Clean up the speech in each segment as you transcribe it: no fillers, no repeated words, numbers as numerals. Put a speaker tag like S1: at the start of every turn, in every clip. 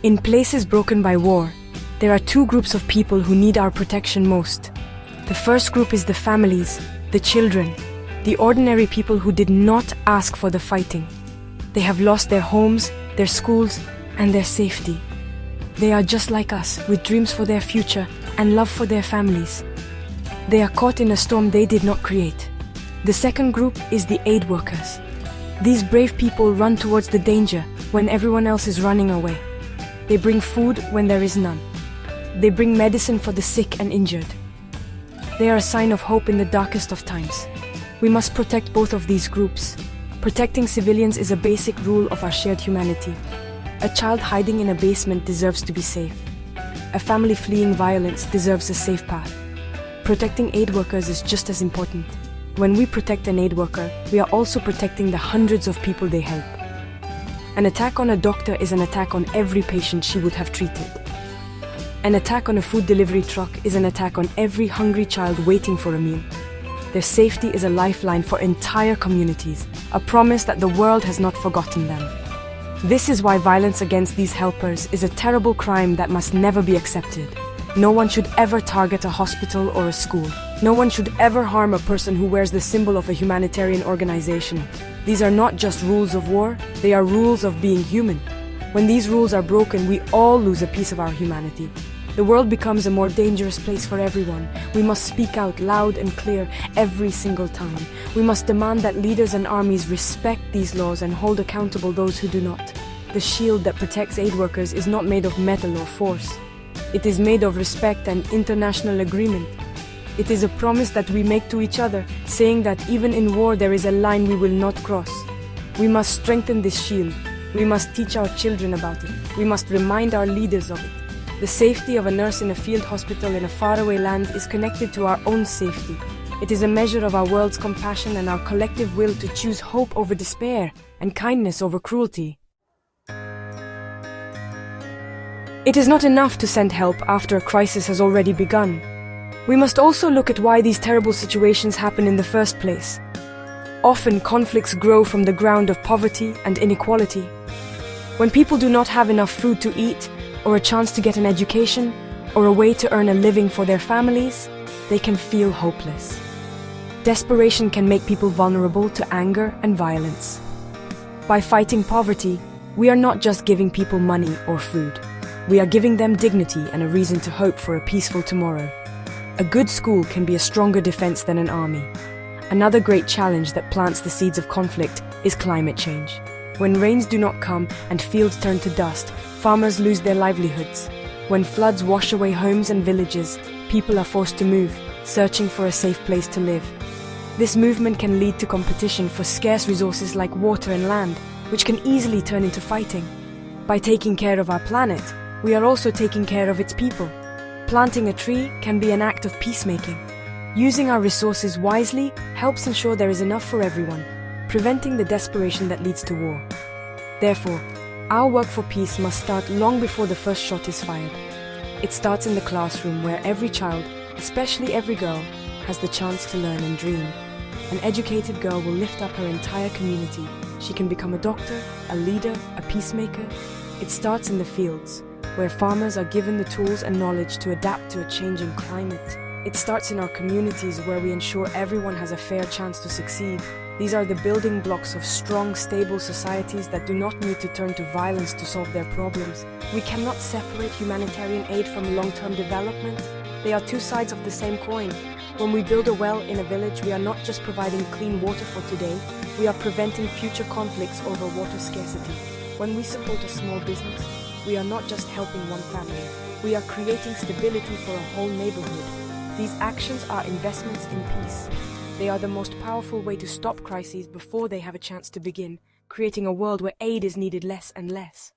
S1: In places broken by war, there are two groups of people who need our protection most. The first group is the families, the children, the ordinary people who did not ask for the fighting. They have lost their homes, their schools, and their safety. They are just like us, with dreams for their future and love for their families. They are caught in a storm they did not create. The second group is the aid workers. These brave people run towards the danger when everyone else is running away. They bring food when there is none. They bring medicine for the sick and injured. They are a sign of hope in the darkest of times. We must protect both of these groups. Protecting civilians is a basic rule of our shared humanity. A child hiding in a basement deserves to be safe. A family fleeing violence deserves a safe path. Protecting aid workers is just as important. When we protect an aid worker, we are also protecting the hundreds of people they help. An attack on a doctor is an attack on every patient she would have treated. An attack on a food delivery truck is an attack on every hungry child waiting for a meal. Their safety is a lifeline for entire communities, a promise that the world has not forgotten them. This is why violence against these helpers is a terrible crime that must never be accepted. No one should ever target a hospital or a school. No one should ever harm a person who wears the symbol of a humanitarian organization. These are not just rules of war, they are rules of being human. When these rules are broken, we all lose a piece of our humanity. The world becomes a more dangerous place for everyone. We must speak out loud and clear every single time. We must demand that leaders and armies respect these laws and hold accountable those who do not. The shield that protects aid workers is not made of metal or force. It is made of respect and international agreement. It is a promise that we make to each other, saying that even in war there is a line we will not cross. We must strengthen this shield. We must teach our children about it. We must remind our leaders of it. The safety of a nurse in a field hospital in a faraway land is connected to our own safety. It is a measure of our world's compassion and our collective will to choose hope over despair and kindness over cruelty. It is not enough to send help after a crisis has already begun. We must also look at why these terrible situations happen in the first place. Often conflicts grow from the ground of poverty and inequality. When people do not have enough food to eat, or a chance to get an education, or a way to earn a living for their families, they can feel hopeless. Desperation can make people vulnerable to anger and violence. By fighting poverty, we are not just giving people money or food. We are giving them dignity and a reason to hope for a peaceful tomorrow. A good school can be a stronger defense than an army. Another great challenge that plants the seeds of conflict is climate change. When rains do not come and fields turn to dust, farmers lose their livelihoods. When floods wash away homes and villages, people are forced to move, searching for a safe place to live. This movement can lead to competition for scarce resources like water and land, which can easily turn into fighting. By taking care of our planet, we are also taking care of its people. Planting a tree can be an act of peacemaking. Using our resources wisely helps ensure there is enough for everyone, preventing the desperation that leads to war. Therefore, our work for peace must start long before the first shot is fired. It starts in the classroom where every child, especially every girl, has the chance to learn and dream. An educated girl will lift up her entire community. She can become a doctor, a leader, a peacemaker. It starts in the fields, where farmers are given the tools and knowledge to adapt to a changing climate. It starts in our communities where we ensure everyone has a fair chance to succeed. These are the building blocks of strong, stable societies that do not need to turn to violence to solve their problems. We cannot separate humanitarian aid from long-term development. They are two sides of the same coin. When we build a well in a village, we are not just providing clean water for today, we are preventing future conflicts over water scarcity. When we support a small business, we are not just helping one family, we are creating stability for a whole neighborhood. These actions are investments in peace. They are the most powerful way to stop crises before they have a chance to begin, creating a world where aid is needed less and less.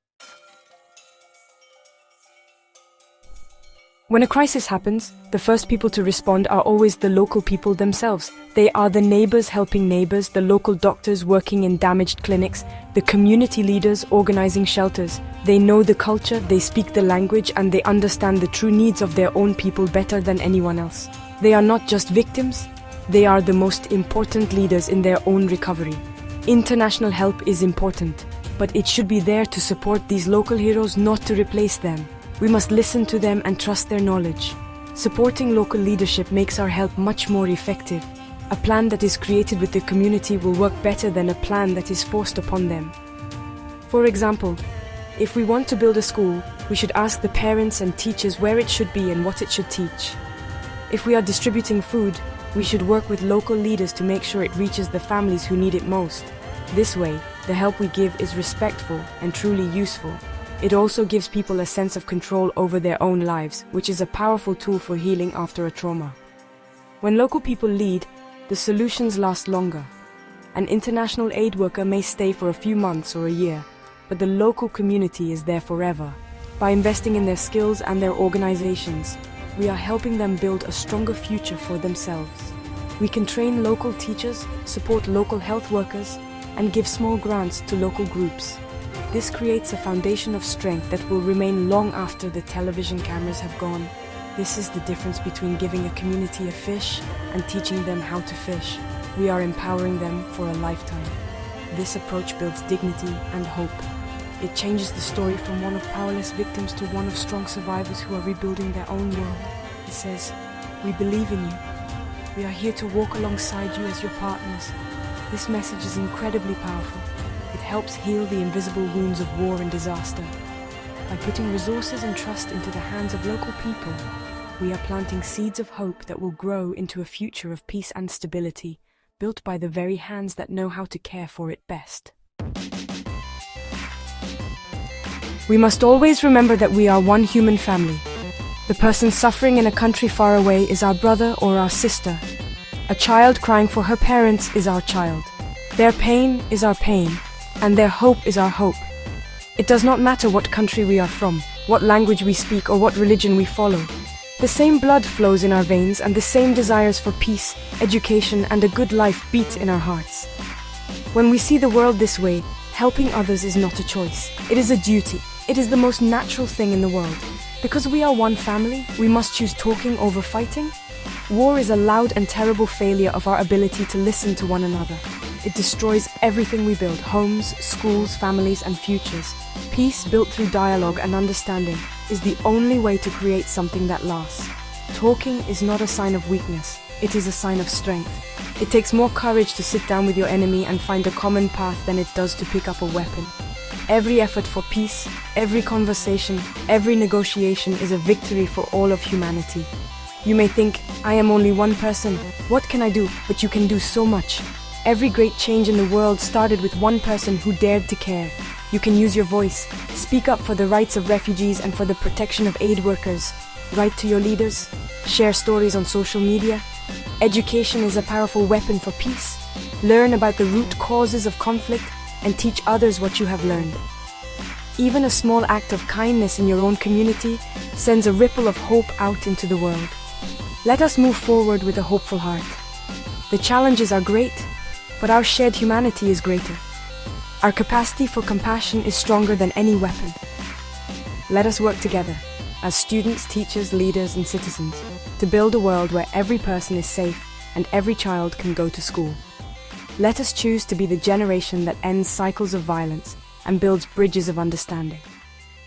S1: When a crisis happens, the first people to respond are always the local people themselves. They are the neighbors helping neighbors, the local doctors working in damaged clinics, the community leaders organizing shelters. They know the culture, they speak the language, and they understand the true needs of their own people better than anyone else. They are not just victims, they are the most important leaders in their own recovery. International help is important. but it should be there to support these local heroes, not to replace them. We must listen to them and trust their knowledge. Supporting local leadership makes our help much more effective. A plan that is created with the community will work better than a plan that is forced upon them. For example, if we want to build a school, we should ask the parents and teachers where it should be and what it should teach. If we are distributing food, we should work with local leaders to make sure it reaches the families who need it most. This way, the help we give is respectful and truly useful. It also gives people a sense of control over their own lives, which is a powerful tool for healing after a trauma. When local people lead, the solutions last longer. An international aid worker may stay for a few months or a year, but the local community is there forever. By investing in their skills and their organizations, we are helping them build a stronger future for themselves. We can train local teachers, support local health workers, and give small grants to local groups. This creates a foundation of strength that will remain long after the television cameras have gone. This is the difference between giving a community a fish and teaching them how to fish. We are empowering them for a lifetime. This approach builds dignity and hope. It changes the story from one of powerless victims to one of strong survivors who are rebuilding their own world. It says, "We believe in you. We are here to walk alongside you as your partners." This message is incredibly powerful. It helps heal the invisible wounds of war and disaster. By putting resources and trust into the hands of local people, we are planting seeds of hope that will grow into a future of peace and stability, built by the very hands that know how to care for it best. We must always remember that we are one human family. The person suffering in a country far away is our brother or our sister. A child crying for her parents is our child. Their pain is our pain, and their hope is our hope. It does not matter what country we are from, what language we speak, or what religion we follow. The same blood flows in our veins, and the same desires for peace, education, and a good life beat in our hearts. When we see the world this way, helping others is not a choice. It is a duty. It is the most natural thing in the world. Because we are one family, we must choose talking over fighting. War is a loud and terrible failure of our ability to listen to one another. It destroys everything we build: homes, schools, families, and futures. Peace built through dialogue and understanding is the only way to create something that lasts. Talking is not a sign of weakness, it is a sign of strength. It takes more courage to sit down with your enemy and find a common path than it does to pick up a weapon. Every effort for peace, every conversation, every negotiation is a victory for all of humanity. You may think, I am only one person, what can I do? But you can do so much. Every great change in the world started with one person who dared to care. You can use your voice, speak up for the rights of refugees and for the protection of aid workers. Write to your leaders, share stories on social media. Education is a powerful weapon for peace. Learn about the root causes of conflict and teach others what you have learned. Even a small act of kindness in your own community sends a ripple of hope out into the world. Let us move forward with a hopeful heart. The challenges are great, but our shared humanity is greater. Our capacity for compassion is stronger than any weapon. Let us work together, as students, teachers, leaders, and citizens, to build a world where every person is safe and every child can go to school. Let us choose to be the generation that ends cycles of violence and builds bridges of understanding.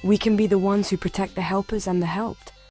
S1: We can be the ones who protect the helpers and the helped.